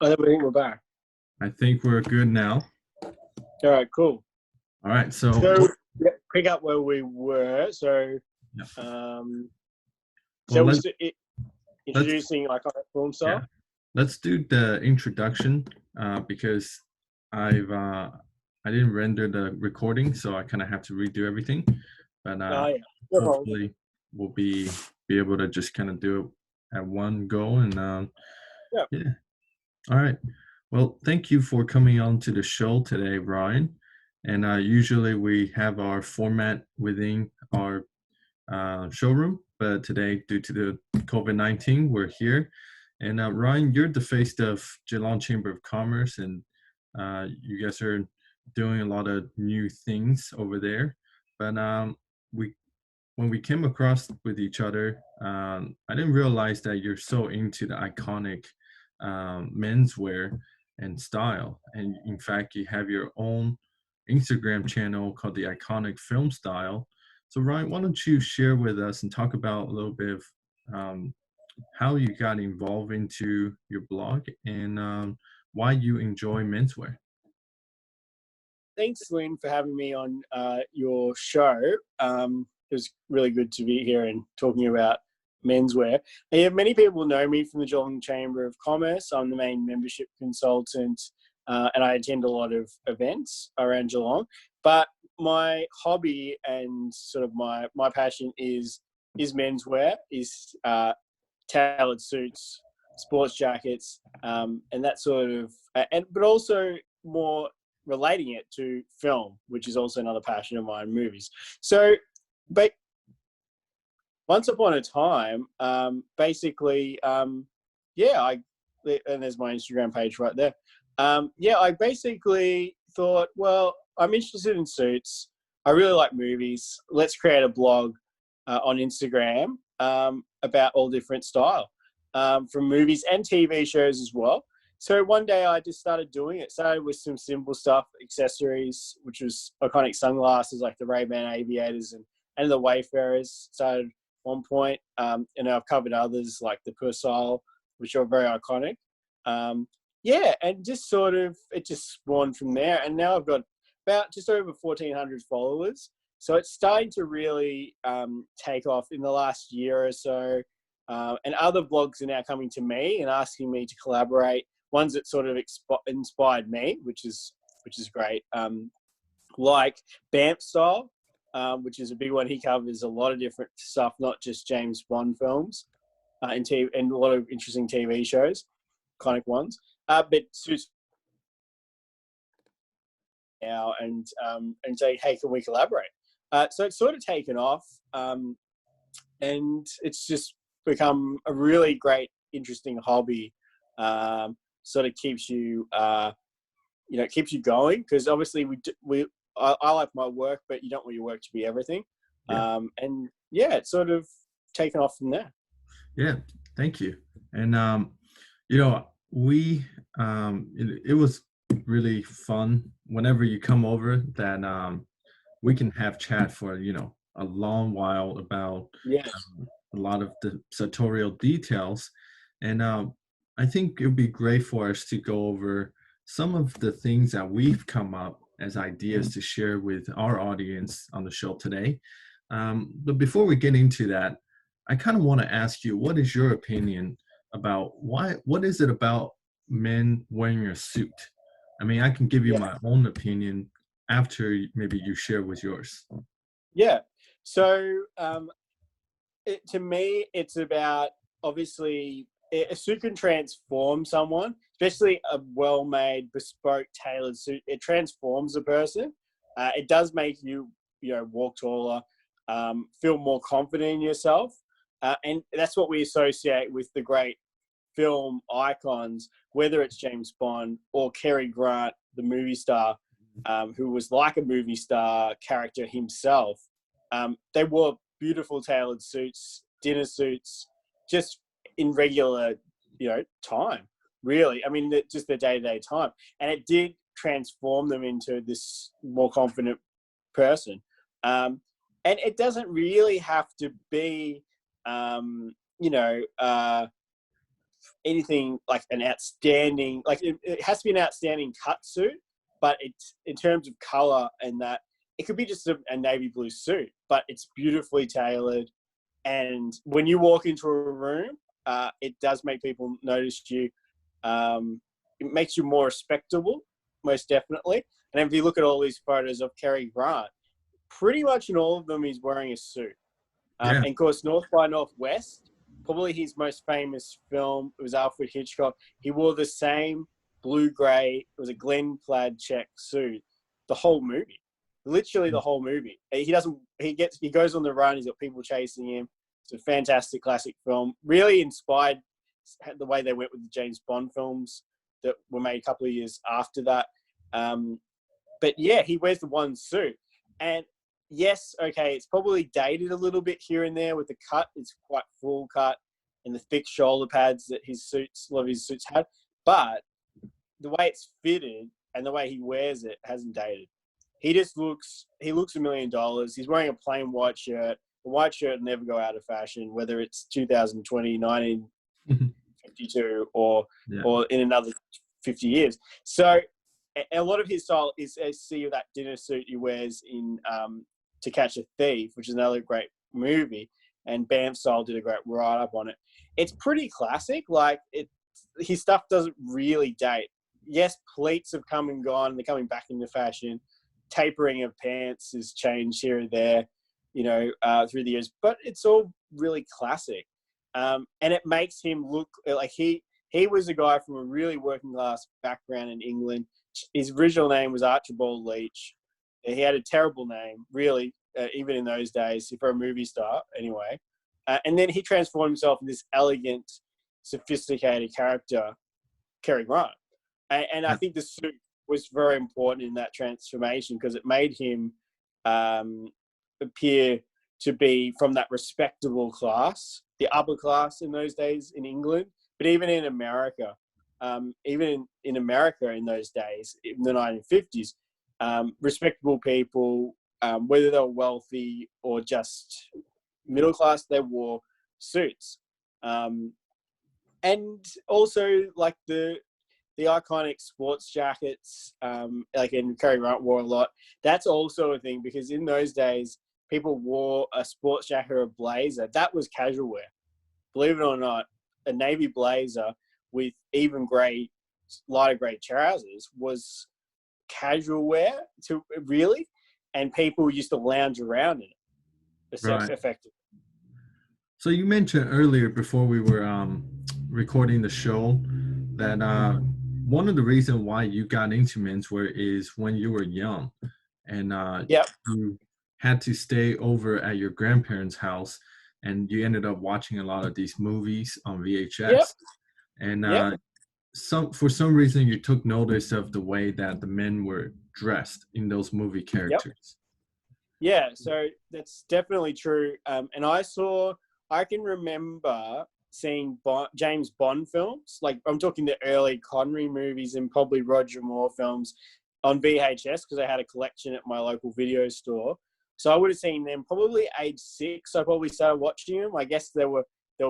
I think we're back. I think we're good now. All right, cool. All right, so So pick up where we were. So, yeah. um, Well, so we let's introducing iconic film yeah, style. let's do the introduction because I didn't render the recording, so I kind of have to redo everything. But Oh yeah, no problem. hopefully we'll be able to just kind of do it at one go. And Yeah. yeah. All right. Well, thank you for coming on to the show today, Ryan. And usually we have our format within our showroom, but today, due to the COVID-19, we're here. And Ryan, you're the face of Geelong Chamber of Commerce, and you guys are doing a lot of new things over there. But we, when we came across with each other, I didn't realize that you're so into the iconic menswear and style. And in fact, you have your own Instagram channel called the Iconic Film Style. So Ryan, why don't you share with us and talk about a little bit of how you got involved into your blog and why you enjoy menswear. Thanks, Lynn, for having me on your show. It was really good to be here and talking about menswear. And, yeah, many people know me from the Geelong Chamber of Commerce. I'm the main membership consultant, and I attend a lot of events around Geelong. But my hobby and sort of my passion is menswear, is tailored suits, sports jackets, and that sort of, but also more relating it to film, which is also another passion of mine, movies. So, but once upon a time, basically, yeah, and there's my Instagram page right there. Yeah, I basically thought, well, I'm interested in suits. I really like movies. Let's create a blog on Instagram about all different style from movies and TV shows as well. So one day I just started doing it. Started with some simple stuff, accessories, which was iconic sunglasses like the Ray-Ban aviators and the Wayfarers. Started one point, and I've covered others like the Persile, which are very iconic. Yeah, and just sort of it just spawned from there. And now I've got about just over 1,400 followers. So it's starting to really take off in the last year or so. And other blogs are now coming to me and asking me to collaborate. Ones that sort of inspired me, which is great. Like Bamp Style, which is a big one. He covers a lot of different stuff, not just James Bond films, and a lot of interesting TV shows, iconic ones. But suits now and say, hey, can we collaborate? So it's sort of taken off, and it's just become a really great, interesting hobby. Sort of keeps you, keeps you going, because obviously I like my work, but you don't want your work to be everything. Yeah. And yeah, it's sort of taken off from there. Yeah, thank you. And it was really fun whenever you come over that we can have chat for a long while about Yes. a lot of the sartorial details. And I think it would be great for us to go over some of the things that we've come up as ideas to share with our audience on the show today. But before we get into that, I kind of want to ask you, what is your opinion about what is it about men wearing a suit? I mean, I can give you Yeah. my own opinion after maybe you share with yours. Yeah. So to me, it's about, obviously, a suit can transform someone, especially a well-made, bespoke, tailored suit. It transforms a person. It does make you, walk taller, feel more confident in yourself. And that's what we associate with the great film icons, whether it's James Bond or Cary Grant, the movie star, who was like a movie star character himself. They wore beautiful tailored suits, dinner suits, just in regular, time, really. I mean, just the day-to-day time. And it did transform them into this more confident person. And it doesn't really have to be, anything like an outstanding, like it has to be an outstanding cut suit, but it's in terms of color and that it could be just a navy blue suit, but it's beautifully tailored. And when you walk into a room, it does make people notice you. It makes you more respectable, most definitely. And if you look at all these photos of Cary Grant, pretty much in all of them, he's wearing a suit. Yeah. And of course, North by Northwest, probably his most famous film, it was Alfred Hitchcock. He wore the same blue-gray, it was a Glen plaid check suit, the whole movie. Literally the whole movie. He goes on the run, he's got people chasing him. It's a fantastic classic film. Really inspired the way they went with the James Bond films that were made a couple of years after that. But yeah, he wears the one suit. And yes, okay, it's probably dated a little bit here and there with the cut. It's quite full cut and the thick shoulder pads that a lot of his suits had. But the way it's fitted and the way he wears it hasn't dated. He looks $1 million. He's wearing a plain white shirt. The white shirt will never go out of fashion, whether it's 2020, 1952, or in another 50 years. So a lot of his style is, see that dinner suit he wears in To Catch a Thief, which is another great movie, and Bam Style did a great write-up on it. It's pretty classic. Like, his stuff doesn't really date. Yes, pleats have come and gone. They're coming back into fashion. Tapering of pants has changed here and there, through the years. But it's all really classic. And it makes him look like he was a guy from a really working-class background in England. His original name was Archibald Leach. He had a terrible name, really, even in those days, for a movie star, anyway. And then he transformed himself into this elegant, sophisticated character, Cary Grant. And I think the suit was very important in that transformation because it made him appear to be from that respectable class, the upper class in those days in England, but even in America. Even in America in those days, in the 1950s, respectable people, whether they were wealthy or just middle class, they wore suits. And also, like the iconic sports jackets, like in Cary Grant wore a lot. That's also a thing because in those days, people wore a sports jacket or a blazer. That was casual wear. Believe it or not, a navy blazer with even lighter grey trousers was casual wear and people used to lounge around in it, Right. effectively. So you mentioned earlier before we were recording the show that one of the reasons why you got into menswear is when you were young and you had to stay over at your grandparents' house and you ended up watching a lot of these movies on VHS. And for some reason you took notice of the way that the men were dressed in those movie characters. Yeah, so that's definitely true. And I can remember seeing James Bond films, like I'm talking the early Connery movies and probably Roger Moore films on VHS because I had a collection at my local video store. So I would have seen them probably age 6. I probably started watching them. I guess they were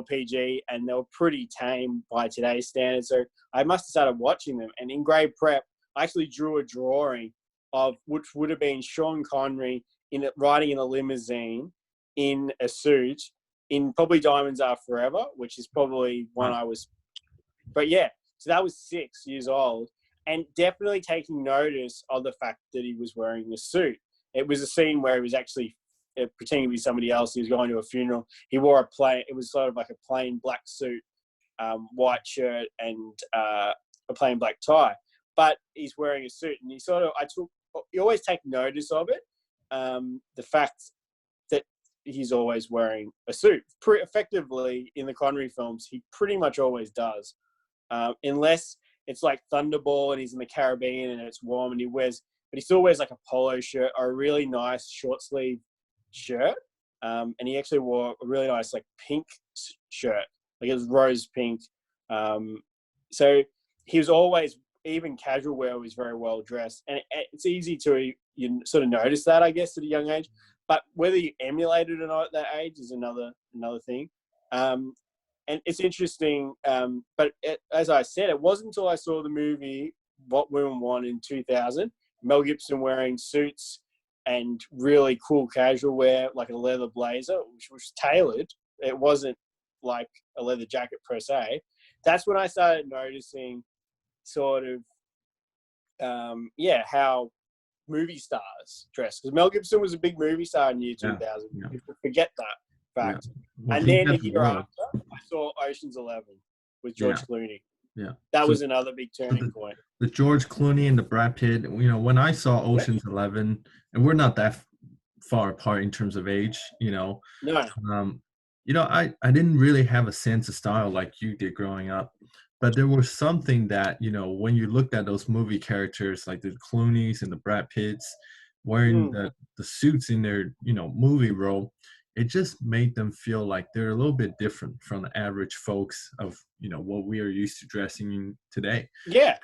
PG and they were pretty tame by today's standards. So I must have started watching them. And in grade prep, I actually drew a drawing of which would have been Sean Connery riding in a limousine in a suit in probably Diamonds Are Forever, which is probably when I was. But yeah, so that was 6 years old and definitely taking notice of the fact that he was wearing the suit. It was a scene where he was actually pretending to be somebody else. He was going to a funeral. He wore it was sort of like a plain black suit, white shirt and a plain black tie, but he's wearing a suit and you always take notice of it. The fact that he's always wearing a suit. Effectively, in the Connery films, he pretty much always does. Unless it's like Thunderball and he's in the Caribbean and it's warm and but he still wears like a polo shirt or a really nice short sleeve shirt. And he actually wore a really nice like pink shirt, like it was rose pink. So he was always, even casual wear, was very well dressed. And it's easy to sort of notice that, I guess, at a young age. But whether you emulate it or not at that age is another thing. And And it's interesting, but as I said, it wasn't until I saw the movie What Women Want in 2000, Mel Gibson wearing suits and really cool casual wear, like a leather blazer, which was tailored. It wasn't like a leather jacket per se. That's when I started noticing sort of, how movie stars dress. Because Mel Gibson was a big movie star in the year 2000. Yeah. People forget that fact. Yeah. Well, And then a year after, I saw Ocean's 11 with George Clooney. Yeah. That was another big turning point. The George Clooney and the Brad Pitt, when I saw Ocean's 11, and we're not that far apart in terms of age, No. I didn't really have a sense of style like you did growing up, but there was something that, when you looked at those movie characters like the Clooneys and the Brad Pitts wearing the suits in their, movie role, it just made them feel like they're a little bit different from the average folks of, what we are used to dressing in today. Yeah.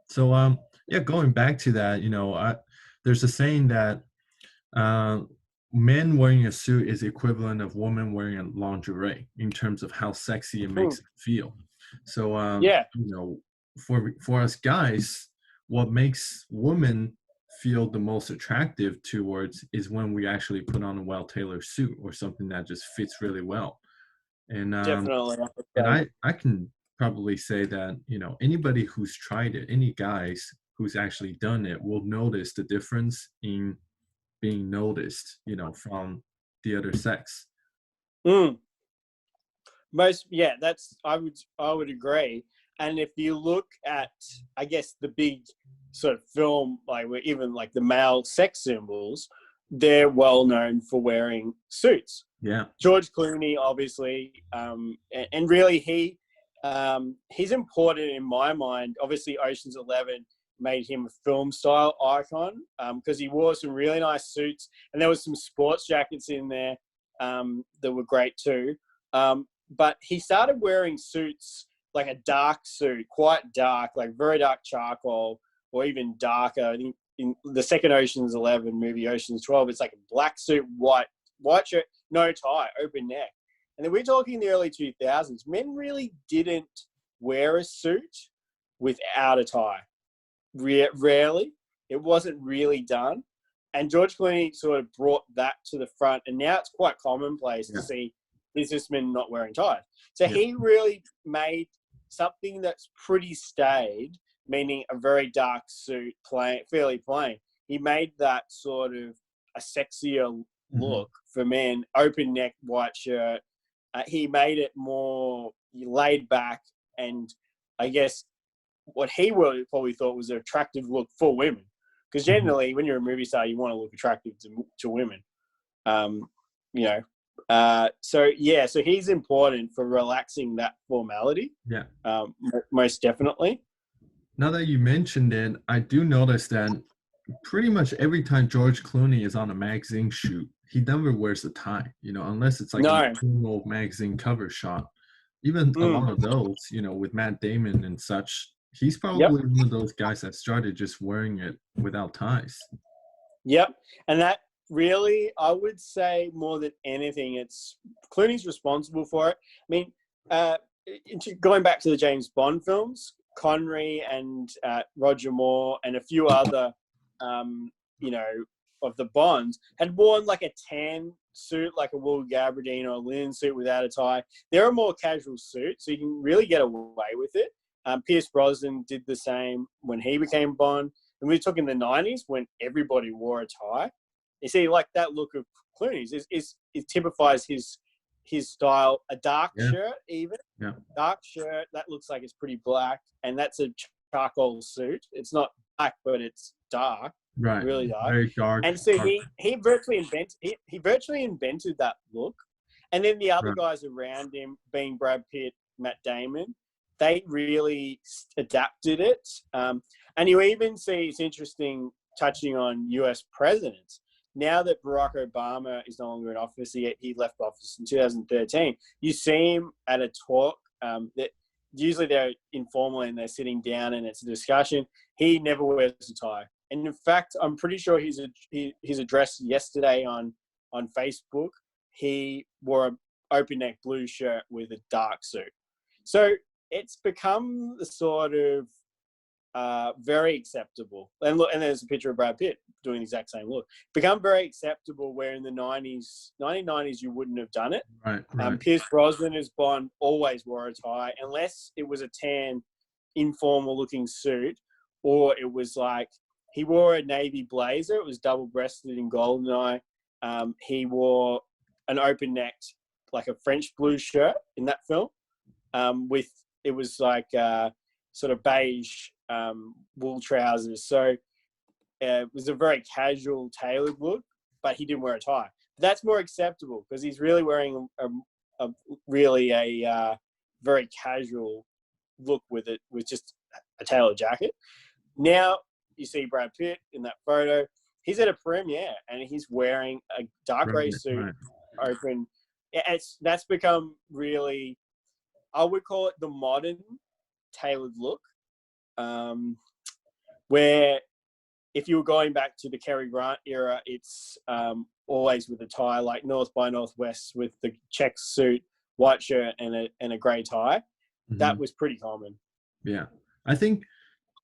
So, going back to that, there's a saying that men wearing a suit is the equivalent of women wearing a lingerie in terms of how sexy it makes them feel. So, for us guys, what makes women feel the most attractive towards is when we actually put on a well-tailored suit or something that just fits really well. And Definitely. and I can probably say that, anybody who's tried it, any guys who's actually done it will notice the difference in being noticed, from the other sex. I would agree. And if you look at, I guess, the big sort of film, like even like the male sex symbols, they're well known for wearing suits. Yeah. George Clooney, obviously, and really he's important in my mind. Obviously, Ocean's 11 made him a film style icon because he wore some really nice suits, and there was some sports jackets in there that were great too. But he started wearing suits, like a dark suit, quite dark, like very dark charcoal, or even darker. I think in the second Ocean's 11 movie, Ocean's 12, it's like a black suit, white shirt, no tie, open neck. And then we're talking the early 2000s. Men really didn't wear a suit without a tie. Rarely. It wasn't really done. And George Clooney sort of brought that to the front. And now it's quite commonplace to see businessmen not wearing ties. So he really made something that's pretty staid, meaning a very dark suit, fairly plain. He made that sort of a sexier look for men, open neck, white shirt. He made it more laid back, and I guess what he probably thought was an attractive look for women. Because generally, when you're a movie star, you want to look attractive to women. So he's important for relaxing that formality. Yeah. Most definitely. Now that you mentioned it, I do notice that pretty much every time George Clooney is on a magazine shoot, he never wears a tie, unless it's like a cool magazine cover shot. Even a lot of those, with Matt Damon and such, he's probably one of those guys that started just wearing it without ties. Yep. And that really, I would say more than anything, Clooney's responsible for it. I mean, going back to the James Bond films, Connery and Roger Moore and a few other, of the Bonds had worn like a tan suit, like a wool gabardine or a linen suit without a tie. They're a more casual suit, so you can really get away with it. Pierce Brosnan did the same when he became Bond. And we're talking the 90s when everybody wore a tie. You see, like that look of Clooney's it typifies his style. A dark shirt, even dark shirt that looks like it's pretty black, and that's a charcoal suit. It's not black, but it's dark, right? Really dark, very dark. And so he virtually invented that look. And then the other guys around him, being Brad Pitt, Matt Damon, they really adapted it. And you even see, it's interesting, touching on US presidents. Now that Barack Obama is no longer in office, he left office in 2013, you see him at a talk that usually they're informal and they're sitting down and it's a discussion. He never wears a tie. And in fact, I'm pretty sure his address yesterday on Facebook, he wore open neck blue shirt with a dark suit. So it's become the sort of very acceptable. And look, and there's a picture of Brad Pitt doing the exact same look. Become very acceptable where in the 1990s, you wouldn't have done it. Right. Pierce Brosnan as Bond always wore a tie, unless it was a tan, informal looking suit, or it was like he wore a navy blazer. It was double breasted in Goldeneye. He wore an open necked, like a French blue shirt in that film. It was like sort of beige wool trousers. So it was a very casual tailored look, but he didn't wear a tie. That's more acceptable because he's really wearing a very casual look with it, with just a tailored jacket. Now you see Brad Pitt in that photo. He's at a premiere and he's wearing a dark gray suit, open. That's become really, I would call it the modern tailored look, where if you were going back to the Cary Grant era, it's always with a tie, like North by Northwest with the check suit, white shirt, and a grey tie. Mm-hmm. That was pretty common. Yeah, I think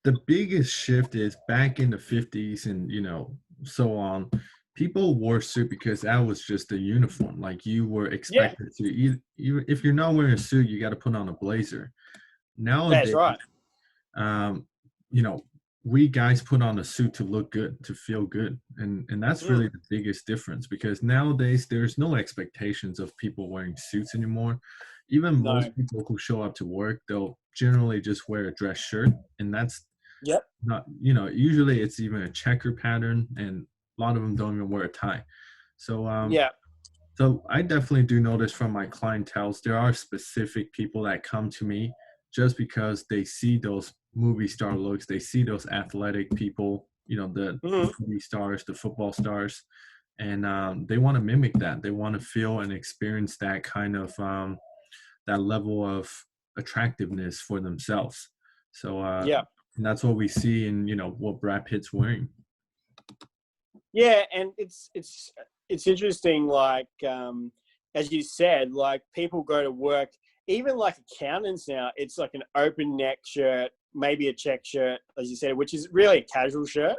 the biggest shift is back in the 50s and so on. People wore suit because that was just a uniform. Like you were expected to. You if you're not wearing a suit, you got to put on a blazer. Nowadays, that's right. We guys put on a suit to look good, to feel good, and that's really the biggest difference. Because nowadays there's no expectations of people wearing suits anymore. Even most people who show up to work, they'll generally just wear a dress shirt, and that's not, usually it's even a checker pattern, and a lot of them don't even wear a tie. So so I definitely do notice from my clientele, there are specific people that come to me just because they see those movie star looks, they see those athletic people, the movie stars, the football stars, and they want to mimic that. They want to feel and experience that kind of that level of attractiveness for themselves. So and that's what we see in what Brad Pitt's wearing. Yeah, and it's interesting, like as you said, like people go to work, even like accountants now, it's like an open neck shirt, maybe a check shirt, as you said, which is really a casual shirt.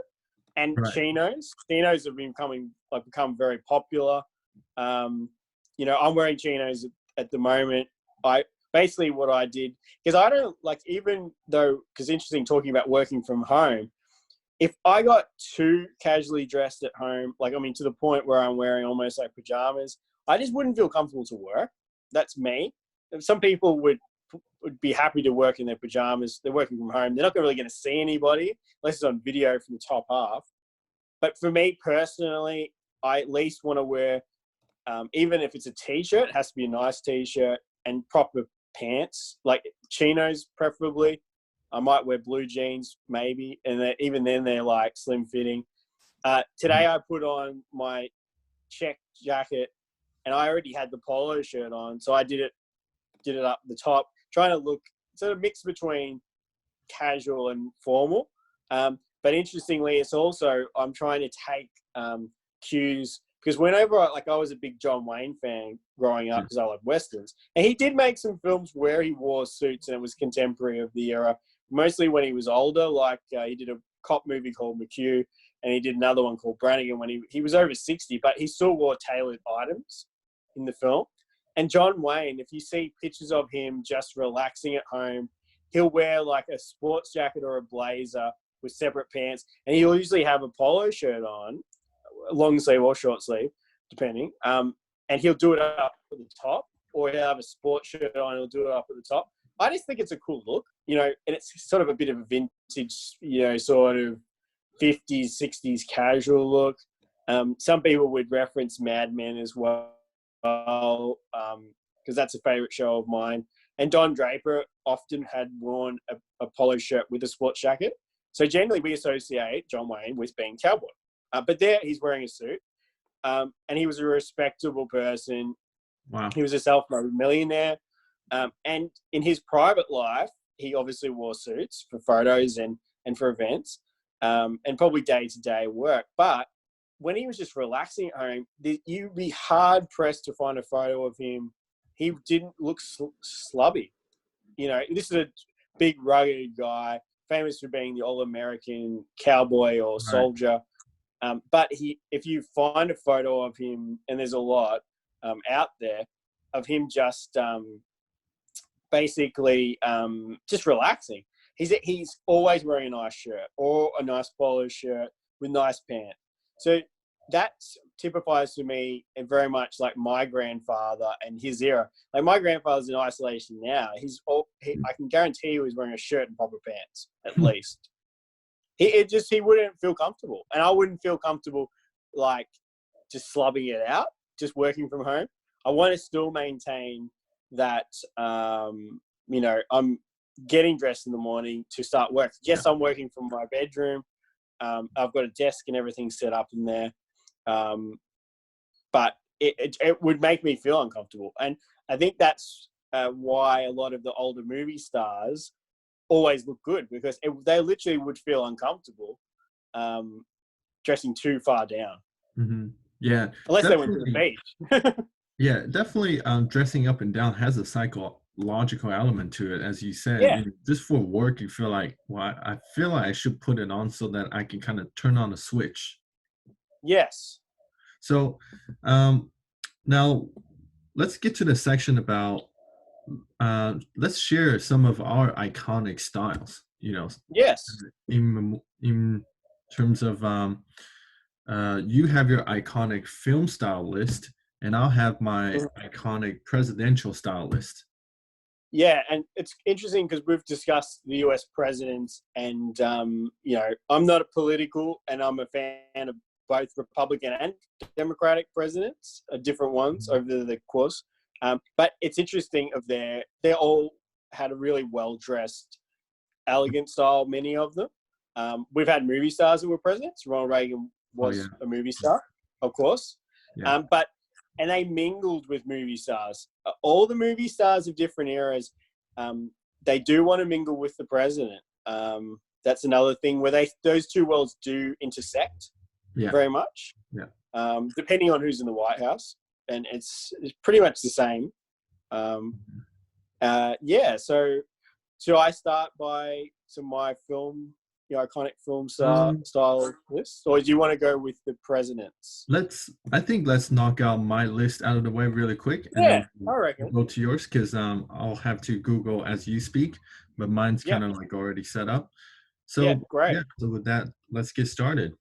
And chinos have become very popular. I'm wearing chinos at the moment. Basically what I did, because I don't like, even though, because interesting talking about working from home, if I got too casually dressed at home, to the point where I'm wearing almost like pajamas, I just wouldn't feel comfortable to work. That's me. Some people would be happy to work in their pajamas. They're working from home. They're not really going to see anybody unless it's on video from the top half. But for me personally, I at least want to wear, even if it's a t-shirt, it has to be a nice t-shirt and proper pants, like chinos preferably. I might wear blue jeans maybe, and even then they're like slim fitting. Today I put on my check jacket, and I already had the polo shirt on, so I did it up the top, trying to look sort of mix between casual and formal. But interestingly, it's also, I'm trying to take cues, because whenever I was a big John Wayne fan growing up because I love Westerns, and he did make some films where he wore suits and it was contemporary of the era, mostly when he was older. He did a cop movie called McHugh, and he did another one called Brannigan when he was over 60, but he still wore tailored items in the film. And John Wayne, if you see pictures of him just relaxing at home, he'll wear like a sports jacket or a blazer with separate pants, and he'll usually have a polo shirt on, long sleeve or short sleeve, depending. And he'll do it up at the top, or he'll have a sports shirt on and he'll do it up at the top. I just think it's a cool look, and it's sort of a bit of a vintage, sort of 50s, 60s casual look. Some people would reference Mad Men as well, because that's a favorite show of mine. And Don Draper often had worn a polo shirt with a sports jacket. So generally we associate John Wayne with being cowboy. But there he's wearing a suit. And he was a respectable person. Wow. He was a self-made millionaire. And in his private life, he obviously wore suits for photos and for events, and probably day-to-day work. But when he was just relaxing at home, you'd be hard-pressed to find a photo of him he didn't look slubby. You know, this is a big, rugged guy, famous for being the all-American cowboy or soldier. But if you find a photo of him, and there's a lot out there of him just basically just relaxing. He's always wearing a nice shirt or a nice polo shirt with nice pants. So that typifies to me very much like my grandfather and his era. Like my grandfather's in isolation now. I can guarantee he was wearing a shirt and proper pants at least. He wouldn't feel comfortable, and I wouldn't feel comfortable like just slubbing it out, just working from home. I want to still maintain that. You know, I'm getting dressed in the morning to start work. Yes, I'm working from my bedroom. I've got a desk and everything set up in there. But it would make me feel uncomfortable. And I think that's why a lot of the older movie stars always look good, because they literally would feel uncomfortable dressing too far down. Mm-hmm. Yeah. Unless they went to the beach. Yeah, definitely dressing up and down has a psychological element to it, as you said. Yeah. You know, just for work, you feel like, well, I feel like I should put it on so that I can kind of turn on a switch. Yes. So now let's get to the section about, let's share some of our iconic styles, you know. Yes. In terms of, you have your iconic film style list, and I'll have my iconic presidential style list. Yeah, and it's interesting because we've discussed the US presidents, and you know, I'm not a political, and I'm a fan of both Republican and Democratic presidents, different ones over the course. But it's interesting they all had a really well-dressed, elegant style, many of them. We've had movie stars who were presidents. Ronald Reagan was a movie star, of course. Yeah. And they mingled with movie stars. All the movie stars of different eras, they do want to mingle with the president. That's another thing where those two worlds do intersect very much. Yeah. Depending on who's in the White House, and it's pretty much the same. Yeah. So should I start by my iconic film style list, or do you want to go with the presidents? I think let's knock out my list out of the way really quick, and Yeah, then I reckon. go to yours, because I'll have to Google as you speak, but mine's kind of like already set up. So great. So with that, let's get started.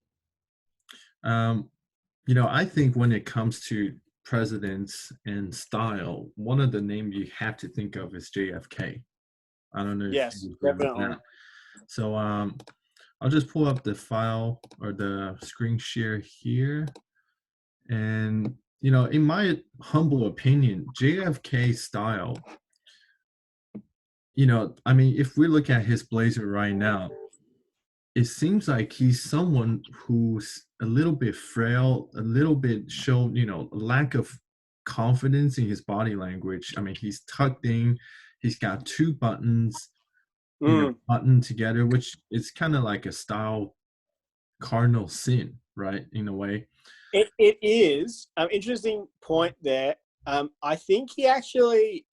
You know, I think when it comes to presidents and style, one of the names you have to think of is JFK. I don't know if you agree with that. So I'll just pull up the file or the screen share here. And, you know, in my humble opinion, JFK style, you know, I mean, if we look at his blazer right now, it seems like he's someone who's a little bit frail, a little bit shown, you know, lack of confidence in his body language. I mean, he's tucked in, he's got two buttons, you know, buttoned together, which is kind of like a style cardinal sin, right? In a way. It is. Interesting point there. I think he actually,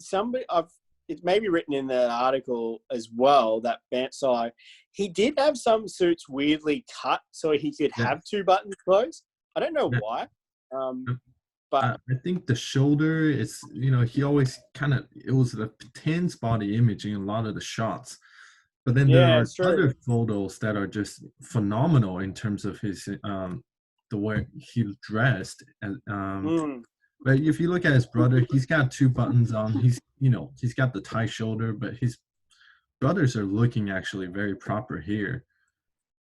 it's maybe written in the article as well, that Bantsai, he did have some suits weirdly cut so he could have two buttons closed. I don't know why. But I think the shoulder is, you know, he always it was a tense body image in a lot of the shots. But then there are other photos that are just phenomenal in terms of his, the way he dressed. And, but if you look at his brother, he's got two buttons on. He's got the tight shoulder, but his brothers are looking actually very proper here.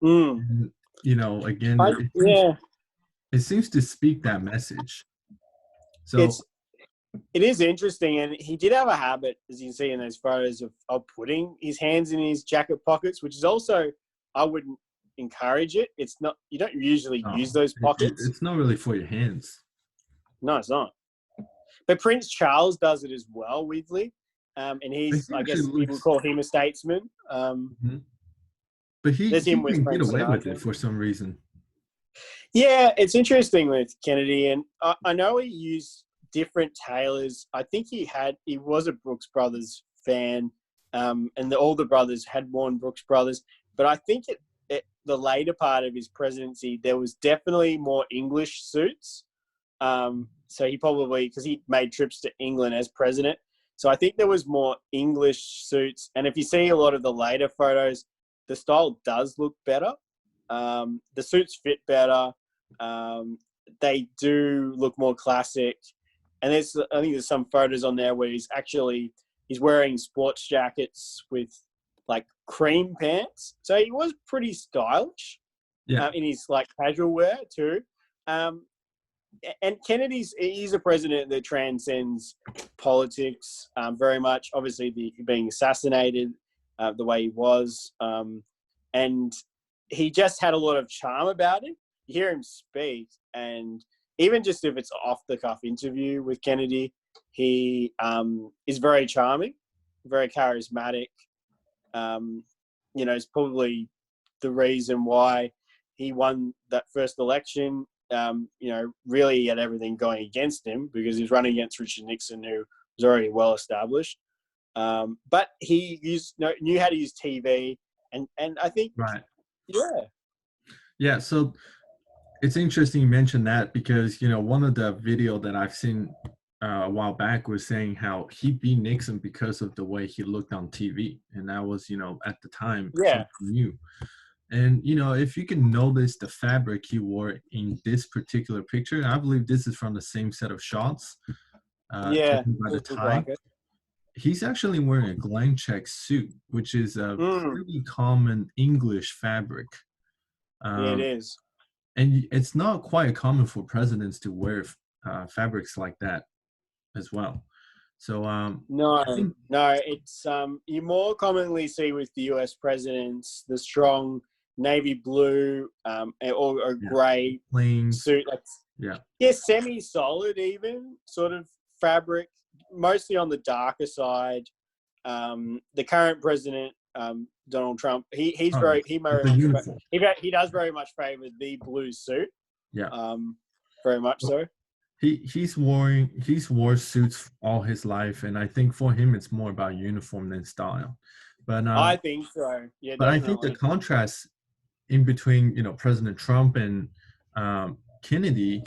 And, you know, again, it seems to speak that message. So it is interesting, and he did have a habit, as you can see in those photos, of putting his hands in his jacket pockets, which is also, I wouldn't encourage it. It's not, you don't usually use those pockets. It's not really for your hands. No, it's not. But Prince Charles does it as well, weirdly. And he's, I guess people call him a statesman. But he can get away with it for some reason. Yeah, it's interesting with Kennedy, and I know he used different tailors. I think he was a Brooks Brothers fan, and all the brothers had worn Brooks Brothers. But I think the later part of his presidency, there was definitely more English suits. So he probably, because he made trips to England as president. So I think there was more English suits. And if you see a lot of the later photos, the style does look better. The suits fit better. They do look more classic. And I think there's some photos on there where he's wearing sports jackets with like cream pants. So he was pretty stylish in his like casual wear too. And he's a president that transcends politics very much. Obviously, being assassinated the way he was. And he just had a lot of charm about him. You hear him speak, and even just if it's off the cuff interview with Kennedy, he is very charming, very charismatic. It's probably the reason why he won that first election. Really he had everything going against him because he was running against Richard Nixon, who was already well established. But he knew how to use TV, and I think yeah. So it's interesting you mentioned that because one of the video that I've seen a while back was saying how he beat Nixon because of the way he looked on TV, and that was at the time something new. And if you can notice the fabric he wore in this particular picture, I believe this is from the same set of shots. Taken by the time. He's actually wearing a Glen check suit, which is a pretty common English fabric. It is. And it's not quite common for presidents to wear fabrics like that as well. So it's you more commonly see with the US presidents the strong navy blue or a grey suit. Semi-solid even sort of fabric, mostly on the darker side. The current president, Donald Trump, he does very much favor the blue suit. Very much so. He's wore suits all his life, and I think for him it's more about uniform than style. But I think so. Yeah, but definitely. I think the contrast in between President Trump and Kennedy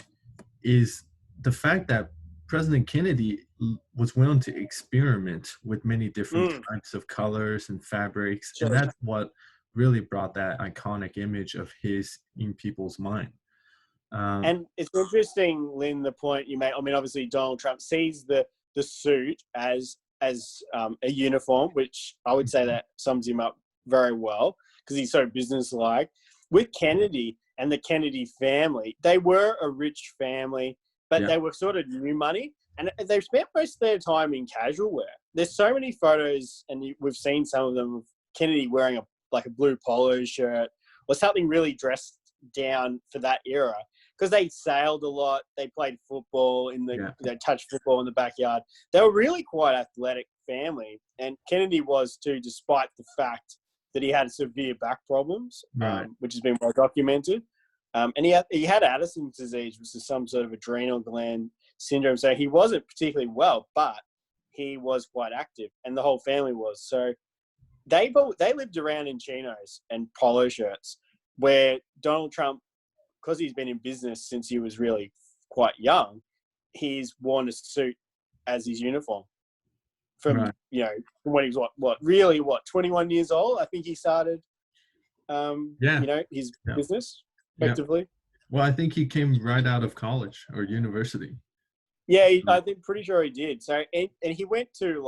is the fact that President Kennedy was willing to experiment with many different types of colors and fabrics, and that's what really brought that iconic image of his in people's mind. And it's interesting, Lynn, the point you made. I mean, obviously, Donald Trump sees the suit as a uniform, which I would say that sums him up very well because he's so businesslike. With Kennedy and the Kennedy family, they were a rich family, but they were sort of new money, and they spent most of their time in casual wear. There's so many photos, and we've seen some of them of Kennedy wearing a blue polo shirt or something really dressed down for that era. Because they sailed a lot, they played football they touched football in the backyard. They were really quite athletic family, and Kennedy was too, despite the fact that he had severe back problems, which has been well documented. And he had Addison's disease, which is some sort of adrenal gland syndrome. So he wasn't particularly well, but he was quite active, and the whole family was. So they lived around in chinos and polo shirts, where Donald Trump, because he's been in business since he was really quite young, he's worn a suit as his uniform from when he was 21 years old. I think he started his business effectively. Well, I think he came right out of college or university. I think pretty sure he did. So and he went to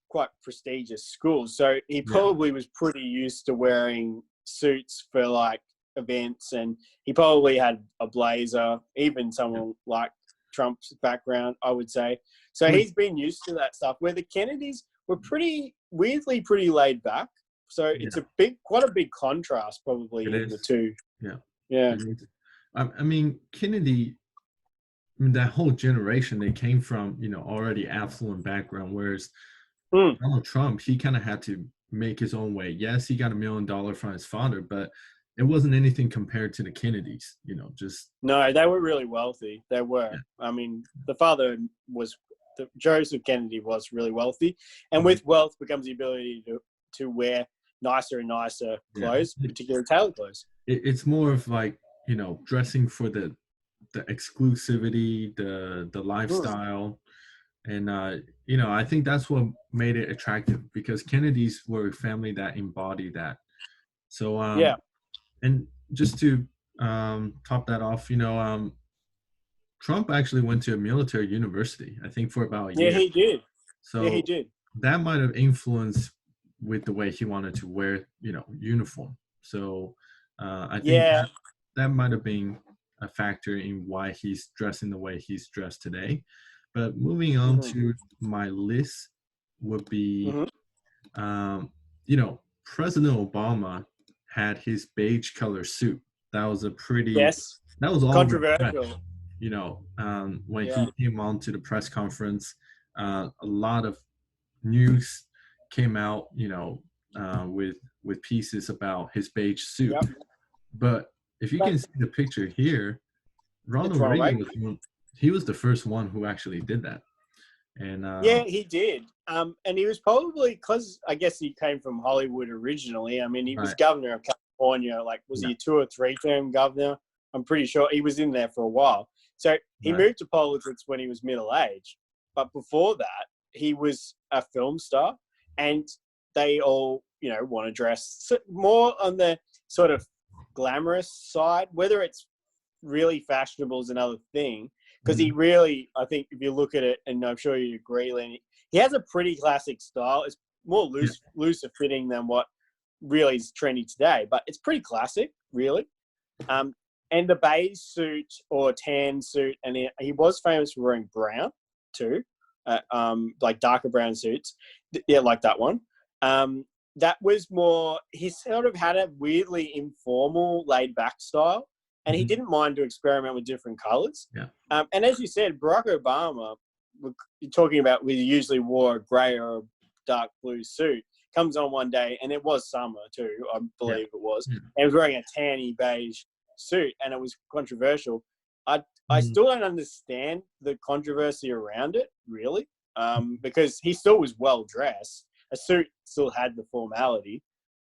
quite prestigious schools, so he probably was pretty used to wearing suits for events, and he probably had a blazer, even someone like Trump's background, I would say. So he's been used to that stuff, where the Kennedys were weirdly pretty laid back. So it's quite a big contrast probably in the two. I mean, Kennedy, that whole generation, they came from already affluent background, whereas Donald Trump, he kind of had to make his own way. Yes, he got $1 million from his father, but it wasn't anything compared to the Kennedys, just No, they were really wealthy. They were. yeah. I mean, the father was Joseph Kennedy was really wealthy, and Mhm. with wealth comes the ability to wear nicer and nicer Yeah. clothes, particularly tailored clothes. It's more of like, dressing for the exclusivity, the Mm. lifestyle. And I think that's what made it attractive, because Kennedys were a family that embodied that. So Yeah. and just to top that off, Trump actually went to a military university, I think, for about a Yeah, year. he did. Yeah, he So did. that might have influenced with the way he wanted to wear, uniform. So I think Yeah. that might have been a factor in why he's dressing the way he's dressed today. But moving on Hmm. to my list would be, Hmm. um, President Obama had his beige color suit. That was a pretty, Yes. that was all the press, Controversial. when Yeah. he came on to the press conference, a lot of news came out, with pieces about his beige suit. Yep. But if you But can see the picture here, it's Ronald Ronald Reagan Reagan. was he was the first one who actually did that. And Yeah, he did. And he was probably because I guess he came from Hollywood originally. I mean, he was right, governor of California. Like, was yeah, he a 2 or 3 term governor? I'm pretty sure he was in there for a while. So he right, moved to politics when he was middle aged. But before that, he was a film star, and they all, want to dress more on the sort of glamorous side. Whether it's really fashionable is another thing, because he mhm, really, I think, if you look at it, and I'm sure you agree, Lenny, he has a pretty classic style. It's more yeah, looser fitting than what really is trendy today, but it's pretty classic, really. Um, and the beige suit or tan suit, and he was famous for wearing brown too, like darker brown suits. Yeah, like that one. Um, that was more, he sort of had a weirdly informal, laid back style, and he mhm, didn't mind to experiment with different colors. yeah, And as you said, Barack Obama, you're talking about, we usually wore a grey or a dark blue suit, comes on one day, and it was summer too, I yeah, believe it was, yeah, and he was wearing a tanny beige suit, and it was controversial. I mhm, still don't understand the controversy around it, really, because he still was well dressed. A suit still had the formality,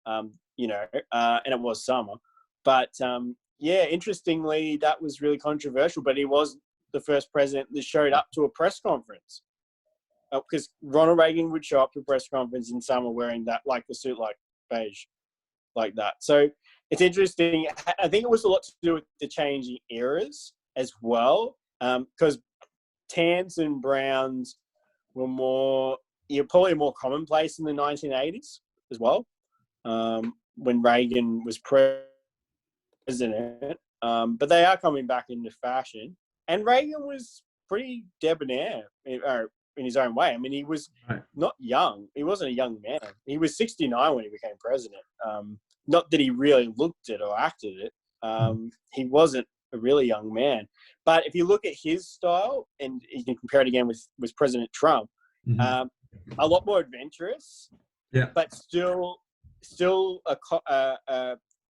and it was summer. But yeah, interestingly, that was really controversial. But he was the first president that showed up to a press conference, because Ronald Reagan would show up to a press conference in summer wearing that, like the suit, like beige, like that. So it's interesting. I think it was a lot to do with the changing eras as well, because tans and browns were probably more commonplace in the 1980s as well, when Reagan was president. But they are coming back into fashion. And Reagan was pretty debonair in his own way. I mean, he was right, not young. He wasn't a young man. He was 69 when he became president. Not that he really looked it or acted it. mhm, He wasn't a really young man. But if you look at his style, and you can compare it again with President Trump, mhm, um, a lot more adventurous, yeah, but still a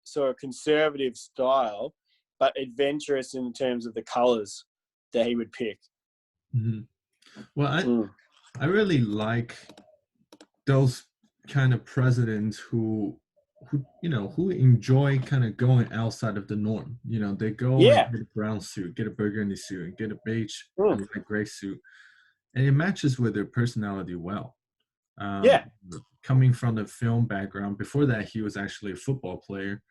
sort of conservative style, but adventurous in terms of the colors that he would pick. mhm. Well, Mm. I really like those kind of presidents who enjoy kind of going outside of the norm. They go and Yeah. get a brown suit, get a burgundy suit, and get a beige or Mm. light gray suit, and it matches with their personality well. Yeah. um, Coming from the film background, before that he was actually a football player,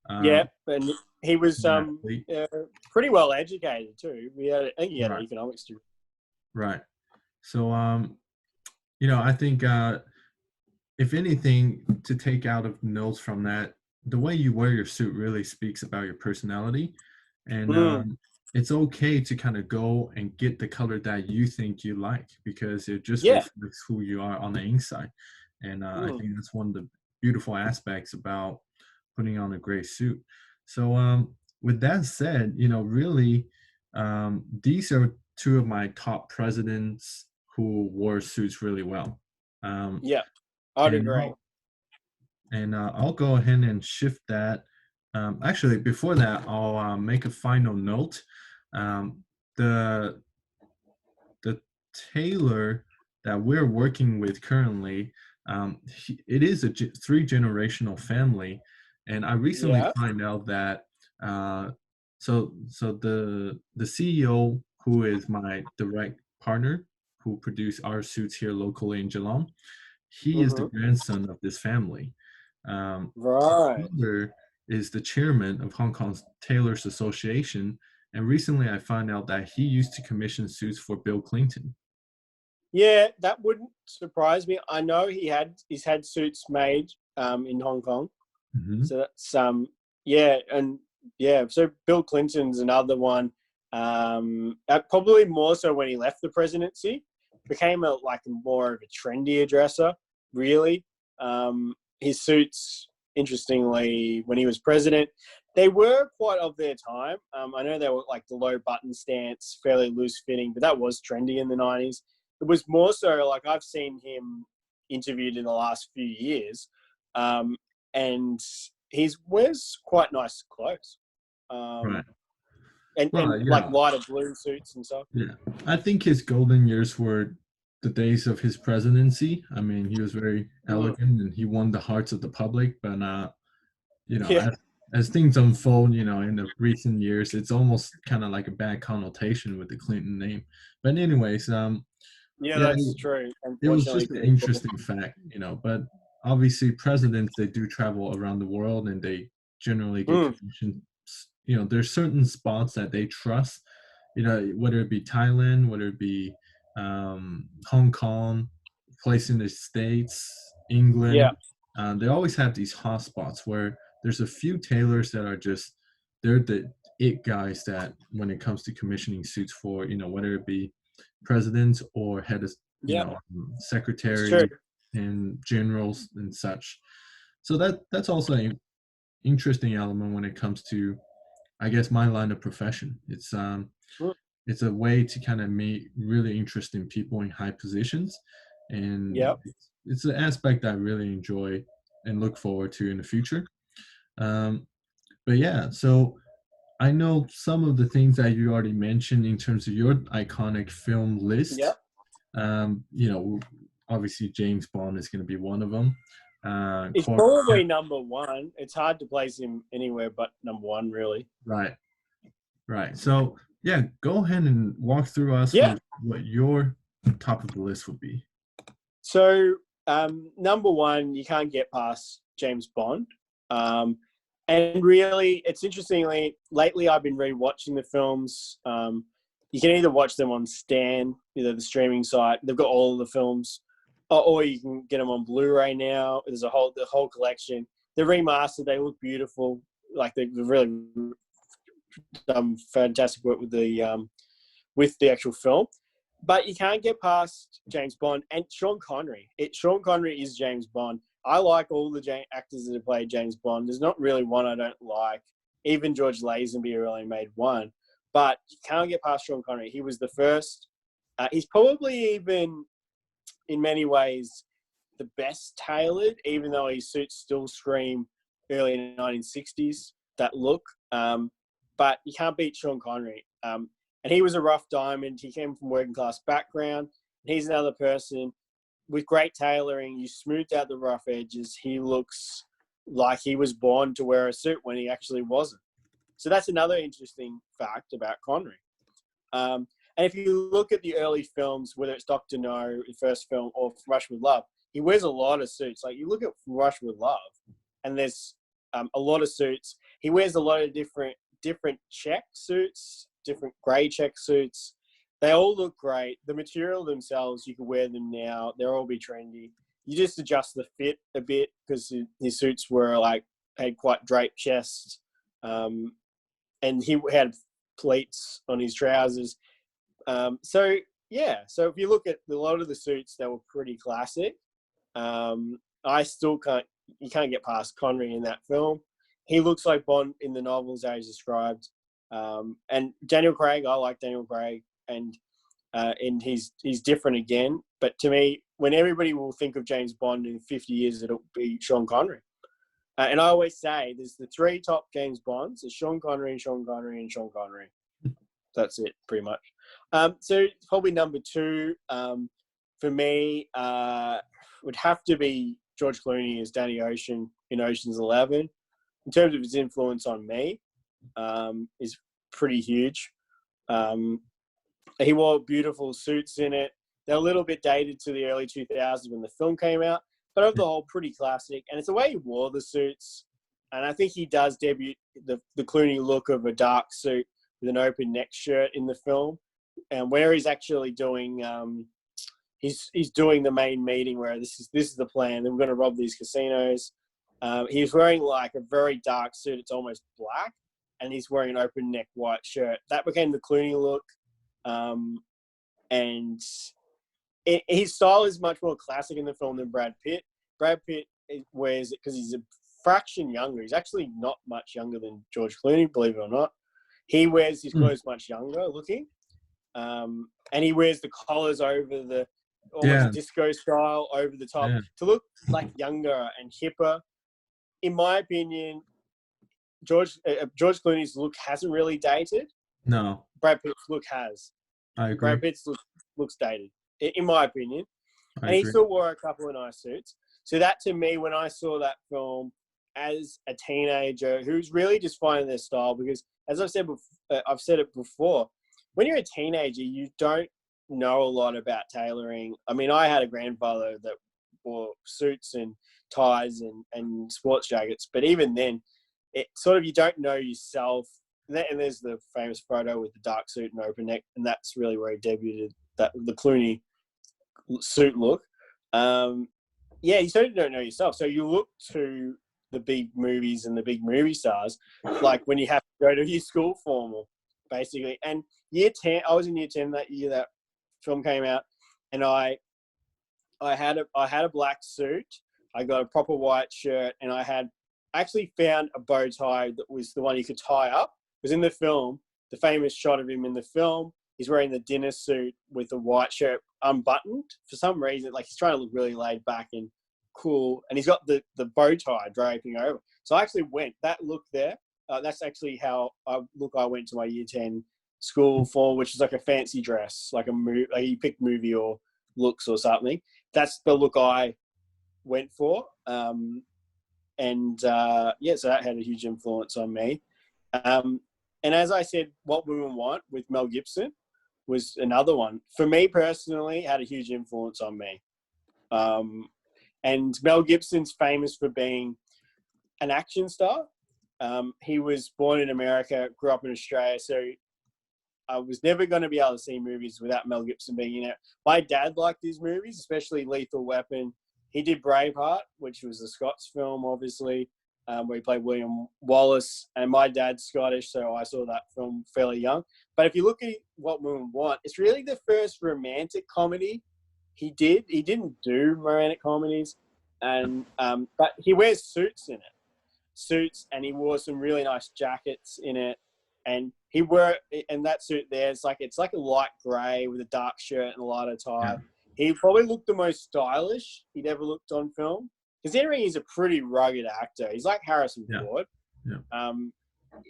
Yeah. um, And he was an athlete. uh, pretty well educated too. I think he had an Right, economics degree. right. So I think, if anything to take out of notes from that, the way you wear your suit really speaks about your personality. And Mm. it's okay to kind of go and get the color that you think you like, because it just Yeah. reflects who you are on the inside. And I Mm. think that's one of the beautiful aspects about putting on a gray suit. So with that said, really, these are two of my top presidents who wore suits really well. um, Yeah. I'd and agree. I'll go ahead and shift that. Actually, before that, I'll make a final note. Um, the the tailor that we're working with currently, it is a three generational family, and I recently Yeah. find out that so the CEO, who is my direct partner, who produce our suits here locally in Geelong, he is the Mm-hmm. grandson of this family. His Right. father is the chairman of Hong Kong's Tailors Association, and recently I found out that he used to commission suits for Bill Clinton. Yeah, that wouldn't surprise me. I know he's had suits made in Hong Kong. Hmm. So that's yeah, and yeah, so Bill Clinton's another one. Probably more so when he left the presidency, became a like more of a trendier dresser, really. His suits, interestingly, when he was president, they were quite of their time. I know they were like the low button stance, fairly loose fitting, but that was trendy in the 90s. It was more so like I've seen him interviewed in the last few years, and he wears quite nice clothes, Right. and Well, like yeah, lighter blue suits and stuff. yeah. I think his golden years were the days of his presidency. I mean, he was very Mm. elegant and he won the hearts of the public. But Yeah, as things unfold, in the recent years, it's almost kind of like a bad connotation with the Clinton name. But anyways, yeah, yeah, that's true. it was Unfortunately just for an people. interesting fact. But obviously presidents, they do travel around the world and they generally get Mm. commissioned. There's certain spots that they trust, whether it be Thailand, whether it be Hong Kong, place in the States, Yeah, England. They always have these hot spots where there's a few tailors that are just, they're the it guys that when it comes to commissioning suits for, whether it be presidents or head of, yeah, it's true. secretary and generals and such. So that's also an interesting element when it comes to, I guess, my line of profession. Mm. It's a way to kind of meet really interesting people in high positions, and Yeah, it's an aspect I really enjoy and look forward to in the future. Um, but yeah, so I know some of the things that you already mentioned in terms of your iconic film yeah. list. Um, you know, Obviously James Bond is going to be one of them. It's probably number one. It's hard to place him anywhere but number one, really. Right, right. So yeah, go ahead and walk through us Yeah. with what your top of the list would be. So number one, you can't get past James Bond. Um, and really, it's interestingly, lately I've been rewatching the films. You can either watch them on Stan, the streaming site. They've got all of the films, or you can get them on Blu-ray now. There's the whole collection. They're remastered. They look beautiful. Like they've really done fantastic work with the actual film. But you can't get past James Bond and Sean Connery. Sean Connery is James Bond. I like all the actors that have played James Bond. There's not really one I don't like. Even George Lazenby really made one. But you can't get past Sean Connery. He was the first. He's probably even, in many ways, the best tailored, even though his suits still scream early 1960s, that look. But you can't beat Sean Connery. And he was a rough diamond. He came from working class background. He's another person with great tailoring. You smoothed out the rough edges. He looks like he was born to wear a suit when he actually wasn't. So that's another interesting fact about Connery. And if you look at the early films, whether it's Dr. No, the first film, or From Russia with Love, he wears a lot of suits. Like you look at From Russia with Love, and there's a lot of suits. He wears a lot of different check suits, different grey check suits. They all look great. The material themselves, you can wear them now. They'll all be trendy. You just adjust the fit a bit because his suits had quite draped chests, and he had pleats on his trousers. So yeah, so if you look at a lot of the suits, they were pretty classic. I still can't. You can't get past Connery in that film. He looks like Bond in the novels as described. And Daniel Craig, I like Daniel Craig, and he's different again. But to me, when everybody will think of James Bond in 50 years, it'll be Sean Connery. And I always say there's the 3 top James Bonds: there's Sean Connery and Sean Connery and Sean Connery. That's it, pretty much. So probably number 2 for me would have to be George Clooney as Danny Ocean in Ocean's 11. In terms of his influence on me, is pretty huge. He wore beautiful suits in it. They're a little bit dated to the early 2000s when the film came out, but over the whole, pretty classic. And it's the way he wore the suits. And I think he does debut the Clooney look of a dark suit with an open neck shirt in the film, and where he's actually doing he's doing the main meeting where this is the plan. We're going to rob these casinos. He's wearing like a very dark suit. It's almost black, and he's wearing an open neck white shirt. That became the Clooney look. And his style is much more classic in the film than Brad Pitt. Brad Pitt wears it because he's a fraction younger. He's actually not much younger than George Clooney, believe it or not. He wears his clothes much younger looking. And he wears the collars over the almost disco style over the top to look like younger and hipper. In my opinion, George Clooney's look hasn't really dated. No. Brad Pitt's look has. I agree. Brad Pitt's looks dated, in my opinion. And he still wore a couple of nice suits. So that, to me, when I saw that film as a teenager who's really just finding their style, because as I've said it before, when you're a teenager, you don't know a lot about tailoring. I mean, I had a grandfather that wore suits and ties and sports jackets, but even then, it sort of, you don't know yourself. And there's the famous photo with the dark suit and open neck, and that's really where he debuted the Clooney suit look. You sort of don't know yourself, so you look to the big movies and the big movie stars, like when you have to go to your school formal, basically. And year 10, I was in year 10 that year that film came out, and I had a black suit. I got a proper white shirt, and I actually found a bow tie that was the one you could tie up. Because in the film, the famous shot of him in the film, he's wearing the dinner suit with the white shirt unbuttoned for some reason. Like, he's trying to look really laid back and cool, and he's got the bow tie draping over. So I actually went that look there. That's actually how I went to my year 10 school for, which is like a fancy dress, like like you pick movie or looks or something. That's the look I went for. So that had a huge influence on me. And as I said, What Women Want with Mel Gibson was another one. For me personally, had a huge influence on me. And Mel Gibson's famous for being an action star. He was born in America, grew up in Australia, so I was never going to be able to see movies without Mel Gibson being in it. My dad liked his movies, especially Lethal Weapon. He did Braveheart, which was a Scots film, obviously, where he played William Wallace. And my dad's Scottish, so I saw that film fairly young. But if you look at What Women Want, it's really the first romantic comedy he did. He didn't do romantic comedies, but he wears suits in it. Suits, and he wore some really nice jackets in it. And that suit there, it's like a light grey with a dark shirt and a lighter tie. Yeah. He probably looked the most stylish he'd ever looked on film, considering he's a pretty rugged actor. He's like Harrison Ford. Yeah.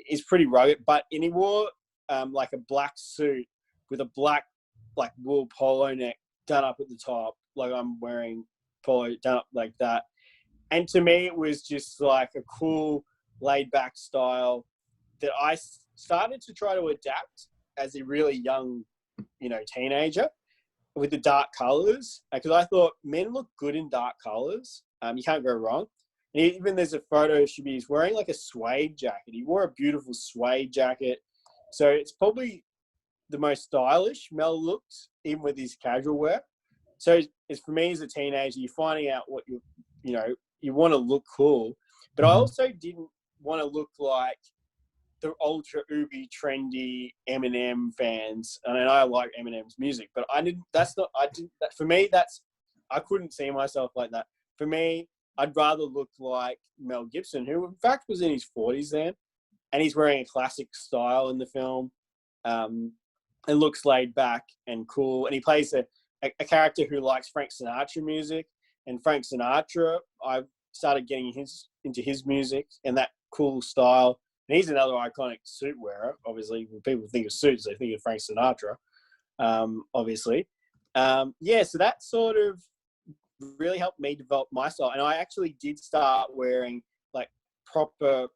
He's pretty rugged, and he wore like a black suit with a black like wool polo neck done up at the top, like I'm wearing polo done up like that. And to me, it was just like a cool, laid-back style that I started to try to adapt as a really young, teenager, with the dark colours. Because I thought men look good in dark colours. You can't go wrong. And even there's a photo he's wearing like a suede jacket. He wore a beautiful suede jacket. So it's probably the most stylish Mel looks, even with his casual wear. So it's for me as a teenager, you're finding out what you want to look cool, but I also didn't want to look like the ultra uber trendy Eminem fans. And I like Eminem's music, but I couldn't see myself like that. For me, I'd rather look like Mel Gibson, who in fact was in his 40s then, and he's wearing a classic style in the film, and looks laid back and cool. And he plays a character who likes Frank Sinatra music. And Frank Sinatra, started getting into his music and that cool style. And he's another iconic suit wearer. Obviously, when people think of suits, they think of Frank Sinatra, obviously. So that sort of really helped me develop my style. And I actually did start wearing like proper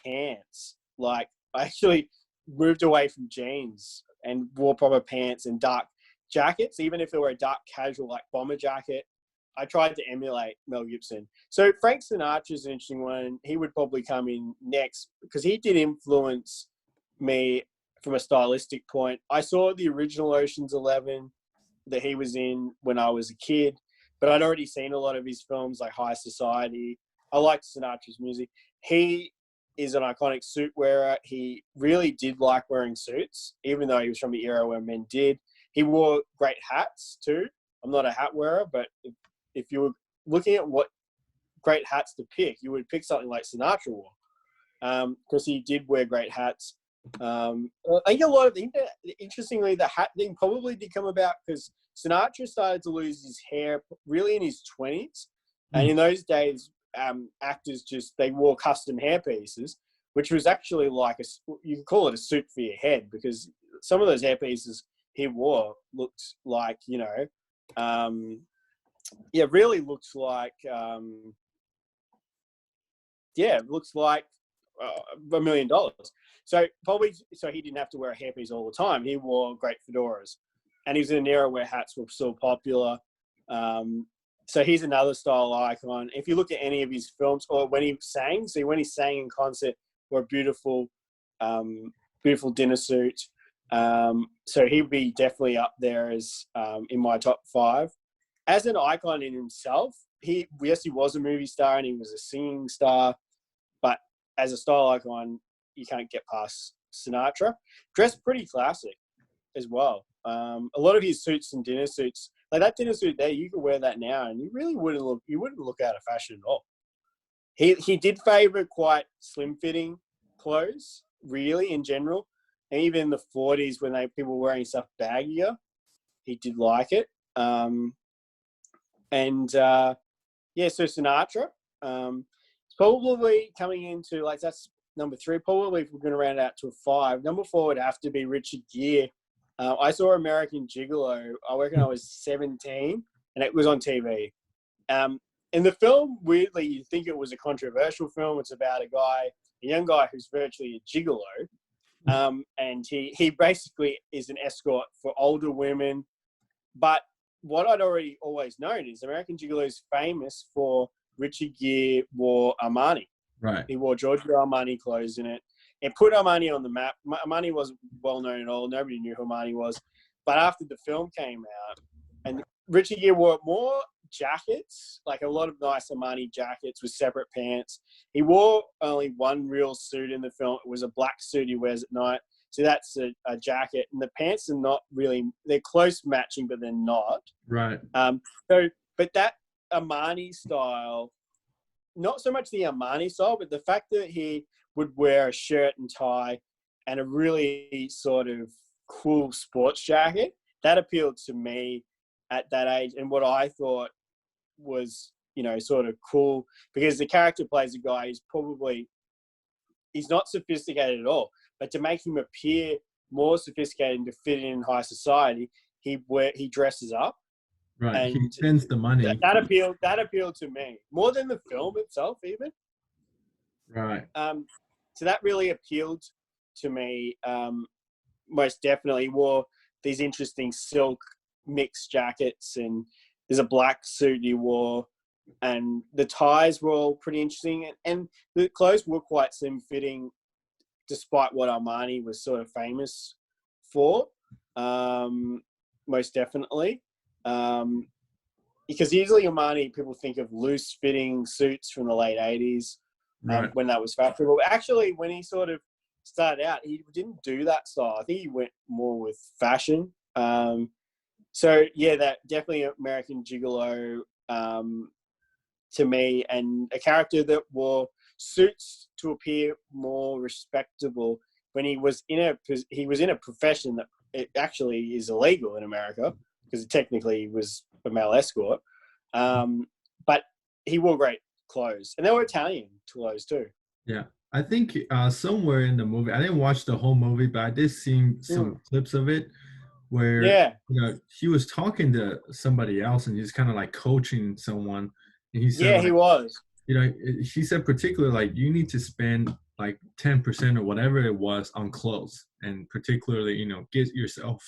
pants. Like I actually moved away from jeans and wore proper pants and dark jackets, even if they were a dark casual like bomber jacket. I tried to emulate Mel Gibson. So Frank Sinatra's an interesting one. He would probably come in next because he did influence me from a stylistic point. I saw the original Ocean's 11 that he was in when I was a kid, but I'd already seen a lot of his films like High Society. I liked Sinatra's music. He is an iconic suit wearer. He really did like wearing suits, even though he was from the era where men did. He wore great hats too. I'm not a hat wearer, but if you were looking at what great hats to pick, you would pick something like Sinatra wore, because he did wear great hats. I think a lot of interestingly, the hat thing probably did come about because Sinatra started to lose his hair really in his 20s. And in those days, actors they wore custom hair pieces, which was actually like you could call it a suit for your head, because some of those hair pieces he wore looked like, really looks like, it looks like $1 million. So he didn't have to wear a hairpiece all the time. He wore great fedoras, and he was in an era where hats were still popular. So he's another style icon. If you look at any of his films or when he sang, when he sang in concert, wore a beautiful dinner suit. So he'd be definitely up there as in my top 5. As an icon in himself, he was a movie star and he was a singing star, but as a style icon, you can't get past Sinatra. Dressed pretty classic as well. A lot of his suits and dinner suits, like that dinner suit there, you could wear that now and you wouldn't look out of fashion at all. He did favour quite slim fitting clothes, really, in general. And even in the 40s when people were wearing stuff baggier, he did like it. So Sinatra, it's probably coming into, like, that's number 3. Probably if we're going to round out to a 5. Number 4 would have to be Richard Gere. I saw American Gigolo, I reckon I was 17, and it was on TV. In the film, weirdly, you'd think it was a controversial film. It's about a young guy who's virtually a gigolo. And he basically is an escort for older women. But what I'd always known is American Gigolo is famous for Richard Gere wore Armani. Right. He wore Giorgio Armani clothes in it. It put Armani on the map. Armani wasn't well known at all. Nobody knew who Armani was. But after the film came out, and Richard Gere wore more jackets, like a lot of nice Armani jackets with separate pants. He wore only one real suit in the film. It was a black suit he wears at night. So that's a jacket. And the pants are not really, they're close matching, but they're not. Right. But that Armani style, not so much the Armani style, but the fact that he would wear a shirt and tie and a really sort of cool sports jacket, that appealed to me at that age. And what I thought was, sort of cool, because the character plays a guy he's not sophisticated at all, but to make him appear more sophisticated and to fit in high society, he dresses up. Right. And he spends the money. That appealed to me more than the film itself, even. Right. So that really appealed to me. Most definitely. He wore these interesting silk mixed jackets, and there's a black suit he wore, and the ties were all pretty interesting, and the clothes were quite slim fitting, despite what Armani was sort of famous for. Most definitely. Because usually Armani, people think of loose fitting suits from the late 80s. Right. When that was fashionable. Actually, when he sort of started out, he didn't do that style. I think he went more with fashion. That definitely American Gigolo to me, and a character that wore suits to appear more respectable when he was in a profession that it actually is illegal in America, because technically he was a male escort. But he wore great clothes, and they were Italian clothes too. Yeah. I think somewhere in the movie, I didn't watch the whole movie, but I did see some Mm. clips of it where Yeah, he was talking to somebody else and he's kind of like coaching someone, and he said yeah, he like was. he said particularly like you need to spend like 10% or whatever it was on clothes, and particularly get yourself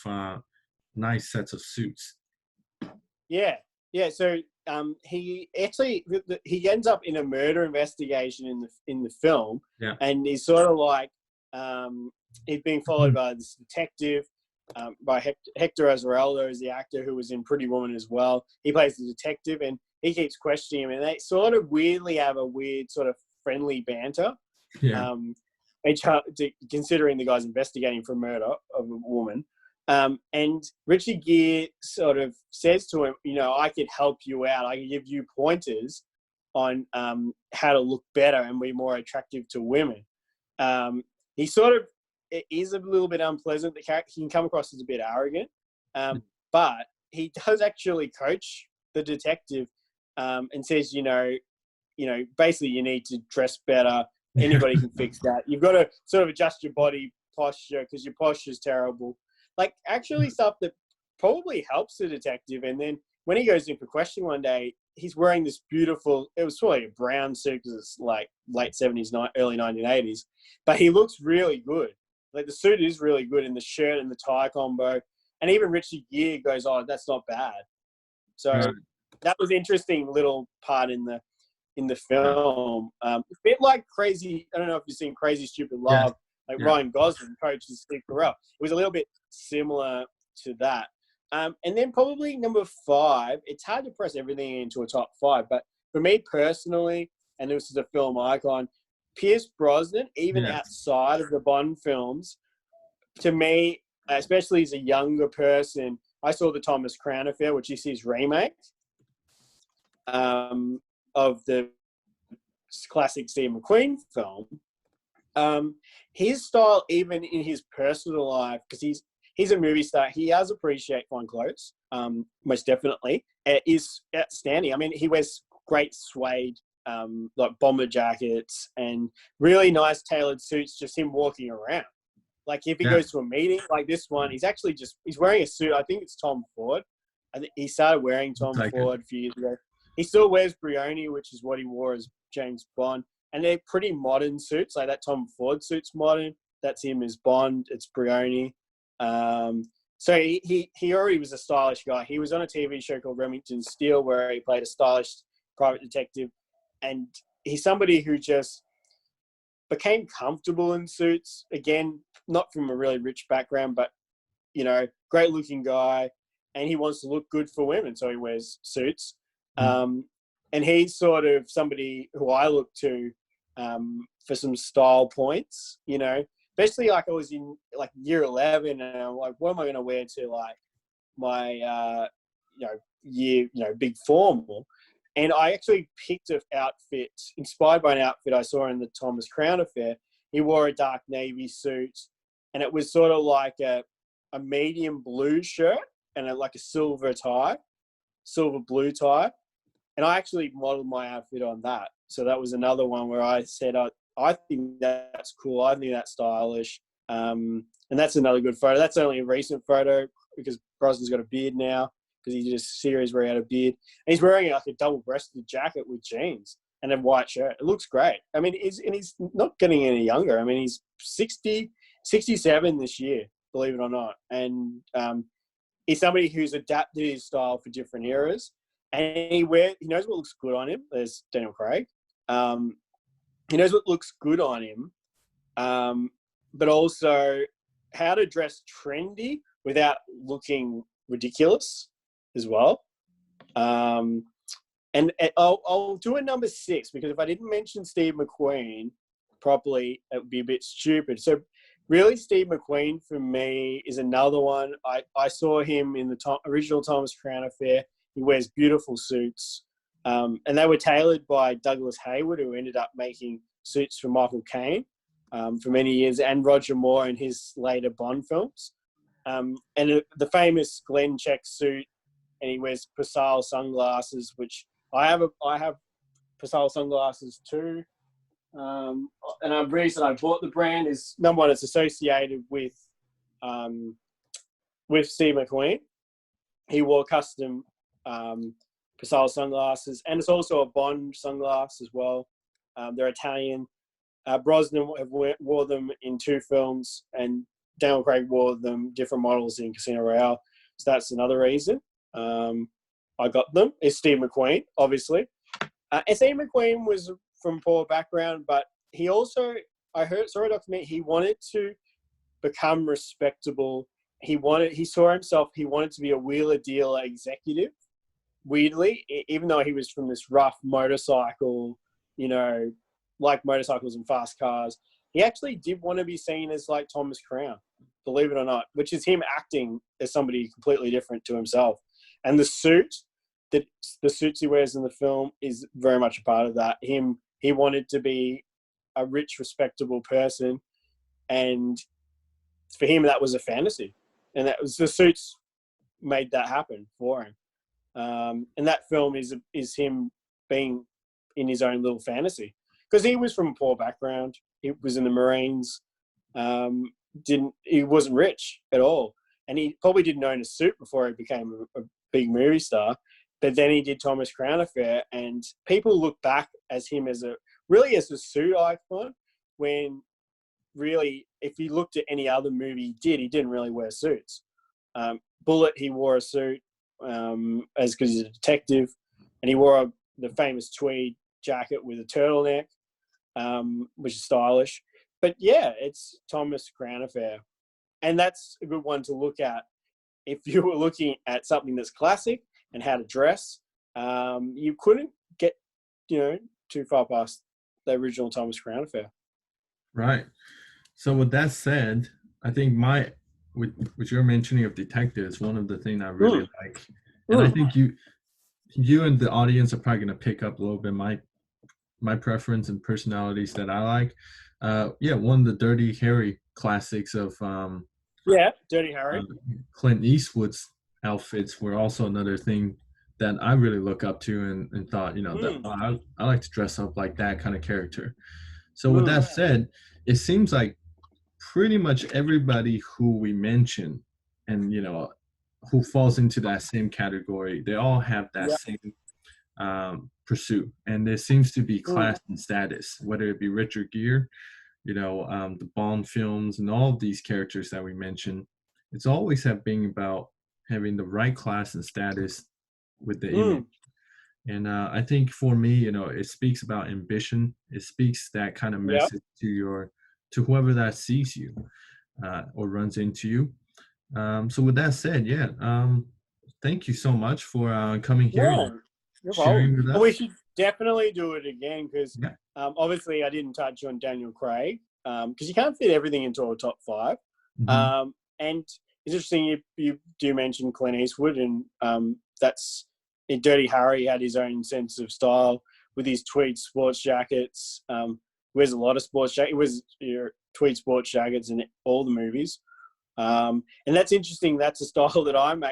nice sets of suits. Yeah, yeah. So he actually he ends up in a murder investigation in the film, Yeah. and he's sort of like he's being followed by this detective, by Hector Azarello is the actor who was in Pretty Woman as well. He plays the detective, and he keeps questioning him, and they sort of weirdly have a weird sort of friendly banter. Yeah. Um, considering the guy's investigating for murder of a woman. And Richard Gere sort of says to him, I could help you out. I can give you pointers on how to look better and be more attractive to women. He sort of is a little bit unpleasant. The character, he can come across as a bit arrogant, but he does actually coach the detective and says, basically you need to dress better. Anybody can fix that. You've got to sort of adjust your body posture because your posture is terrible. Like actually stuff that probably helps the detective. And then when he goes in for questioning one day, he's wearing this beautiful, it was probably a brown suit because it's like late 70s, early 1980s, but he looks really good. Like the suit is really good in the shirt and the tie combo. And even Richard Gere goes, oh, that's not bad. So Right. that was an interesting little part in the film. A bit like Crazy, I don't know if you've seen Crazy Stupid Love, like Ryan Gosling coaches Steve Carell. It was a little bit similar to that. And then probably number 5, it's hard to press everything into a top 5, but for me personally, and this is a film icon, Pierce Brosnan, even outside of the Bond films, to me, especially as a younger person, I saw the Thomas Crown Affair, which is his remake of the classic Steve McQueen film. His style, even in his personal life, because he's a movie star, he does appreciate fine clothes, most definitely. It is outstanding. I mean, he wears great suede, like bomber jackets and really nice tailored suits, just him walking around. Like if he goes to a meeting like this one, he's wearing a suit. I think it's Tom Ford. I think he started wearing Tom Ford a few years ago. He still wears Brioni, which is what he wore as James Bond. And they're pretty modern suits. Like that Tom Ford suit's modern. That's him as Bond. It's Brioni. So he already was a stylish guy. He was on a TV show called Remington Steele where he played a stylish private detective. And he's somebody who just became comfortable in suits. Again, not from a really rich background, but, great looking guy. And he wants to look good for women, so he wears suits. And he's sort of somebody who I look to for some style points, especially like I was in like year 11 and I'm like, what am I going to wear to like my, big formal? And I actually picked an outfit inspired by an outfit I saw in the Thomas Crown Affair. He wore a dark navy suit and it was sort of like a medium blue shirt and like a silver blue tie. And I actually modeled my outfit on that. So that was another one where I said, I think that's cool. I think that's stylish. And that's another good photo. That's only a recent photo because Brosnan's got a beard now because he did a series where he had a beard. And he's wearing like a double-breasted jacket with jeans and a white shirt. It looks great. I mean, he's not getting any younger. I mean, he's 67 this year, believe it or not. And he's somebody who's adapted his style for different eras. And he knows what looks good on him. There's Daniel Craig. He knows what looks good on him, but also how to dress trendy without looking ridiculous as well. And I'll do a number 6 because if I didn't mention Steve McQueen properly, it would be a bit stupid. So really, Steve McQueen for me is another one. I saw him in the original Thomas Crown Affair. He wears beautiful suits. And they were tailored by Douglas Hayward, who ended up making suits for Michael Caine for many years, and Roger Moore in his later Bond films. And the famous Glenn check suit, and he wears Pascal sunglasses, which I have Pascal sunglasses too. And the reason I bought the brand is, number one, it's associated with Steve McQueen. He wore custom Pascal sunglasses, and it's also a Bond sunglass as well. They're Italian. Brosnan wore them in 2 films, and Daniel Craig wore them different models in Casino Royale. So that's another reason I got them. It's Steve McQueen, obviously. And Steve McQueen was from poor background, but he also, saw a documentary, he wanted to become respectable. He saw himself, he wanted to be a wheeler dealer executive. Weirdly, even though he was from this rough motorcycle, like motorcycles and fast cars, he actually did want to be seen as like Thomas Crown, believe it or not, which is him acting as somebody completely different to himself. And the suits he wears in the film is very much a part of that. He wanted to be a rich, respectable person, and for him that was a fantasy, and that was the suits made that happen for him. And that film is him being in his own little fantasy, because he was from a poor background. He was in the Marines. He wasn't rich at all, and he probably didn't own a suit before he became a big movie star. But then he did Thomas Crown Affair, and people look back as him as a suit icon, when really, if you looked at any other movie he didn't really wear suits. Bullet, he wore a suit because he's a detective, and he wore the famous tweed jacket with a turtleneck, which is stylish. But yeah, it's Thomas Crown Affair, and that's a good one to look at if you were looking at something that's classic and how to dress. You couldn't get too far past the original Thomas Crown Affair. Right. So with that said, I think with your mentioning of detectives, one of the things I really like, and I think you and the audience are probably going to pick up a little bit my preference and personalities that I like. One of the Dirty Harry classics of Dirty Harry. Clint Eastwood's outfits were also another thing that I really look up to and thought, that I like to dress up like that kind of character. So with that said, it seems like pretty much everybody who we mention and, who falls into that same category, they all have that same pursuit. And there seems to be class and status, whether it be Richard Gere, the Bond films and all of these characters that we mentioned. It's always being about having the right class and status with the image. And I think for me, it speaks about ambition. It speaks that kind of message to whoever that sees you or runs into you. So with that said, thank you so much for coming here and sharing with us. Well, we should definitely do it again, because obviously I didn't touch on Daniel Craig, because you can't fit everything into a top 5. And it's interesting you do mention Clint Eastwood, and that's in Dirty Harry. He had his own sense of style with his tweed sports jackets. Wears a lot of sports jackets. It was tweed sports jackets in all the movies. And that's interesting. That's a style that I've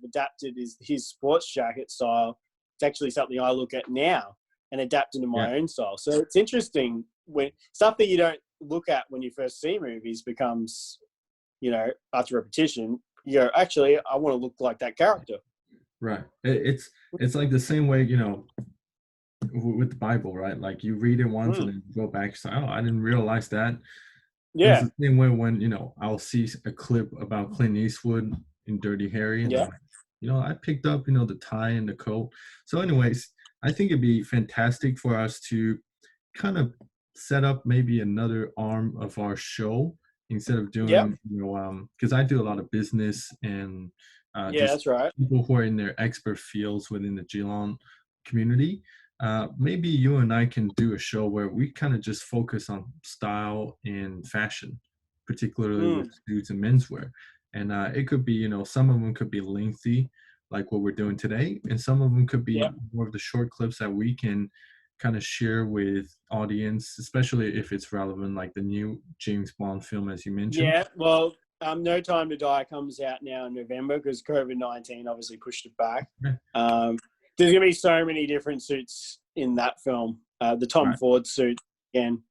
adapted, is his sports jacket style. It's actually something I look at now and adapt into my own style. So it's interesting when stuff that you don't look at when you first see movies becomes, after repetition, actually, I want to look like that character. Right. It's like the same way, with the Bible, right? Like you read it once and then you go back and say, oh, I didn't realize that. Yeah. It's the same way when, I'll see a clip about Clint Eastwood in Dirty Harry. And I picked up, the tie and the coat. So anyways, I think it'd be fantastic for us to kind of set up maybe another arm of our show instead of doing, because I do a lot of business and that's right. people who are in their expert fields within the Geelong community. Maybe you and I can do a show where we kind of just focus on style and fashion, particularly with suits and menswear. And it could be, some of them could be lengthy, like what we're doing today, and some of them could be more of the short clips that we can kind of share with audience, especially if it's relevant, like the new James Bond film, as you mentioned. Yeah, well, No Time to Die comes out now in November because COVID-19 obviously pushed it back. There's going to be so many different suits in that film. The Tom Right. Ford suit again.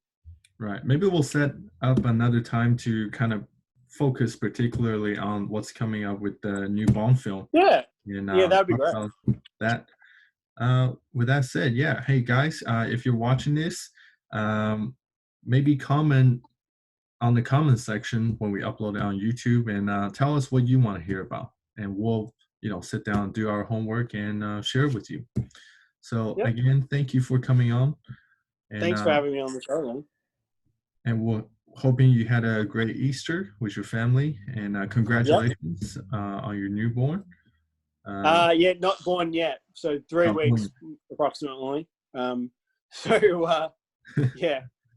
Right. Maybe we'll set up another time to kind of focus particularly on what's coming up with the new Bond film. Yeah. And Yeah, that'd be talk great. about that. With that said, yeah. Hey guys, if you're watching this, maybe comment on the comment section when we upload it on YouTube, and tell us what you want to hear about, and we'll sit down and do our homework and share it with you. So Yep. again, thank you for coming on, and Thanks for having me on the show, man. and we're hoping you had a great Easter with your family, and congratulations on your newborn. Yeah, not born yet. So 3 weeks approximately. Yeah. So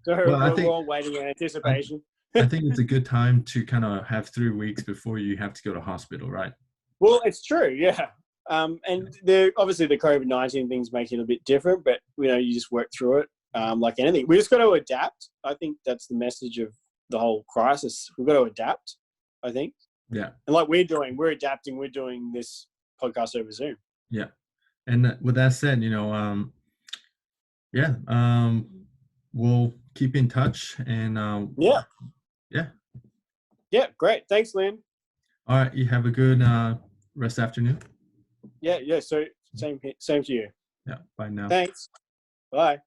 Well, we're all waiting in anticipation. I think it's a good time to kind of have 3 weeks before you have to go to hospital, right? Well, it's true, yeah. And obviously the COVID-19 things make it a bit different, but you just work through it like anything. We just got to adapt. I think that's the message of the whole crisis. We've got to adapt, I think. Yeah. And like we're adapting. We're doing this podcast over Zoom. Yeah. And with that said, we'll keep in touch, and Yeah. Yeah, great. Thanks, Lynn. All right, you have a good rest afternoon. Yeah. So same to you. Yeah, bye now. Thanks. Bye.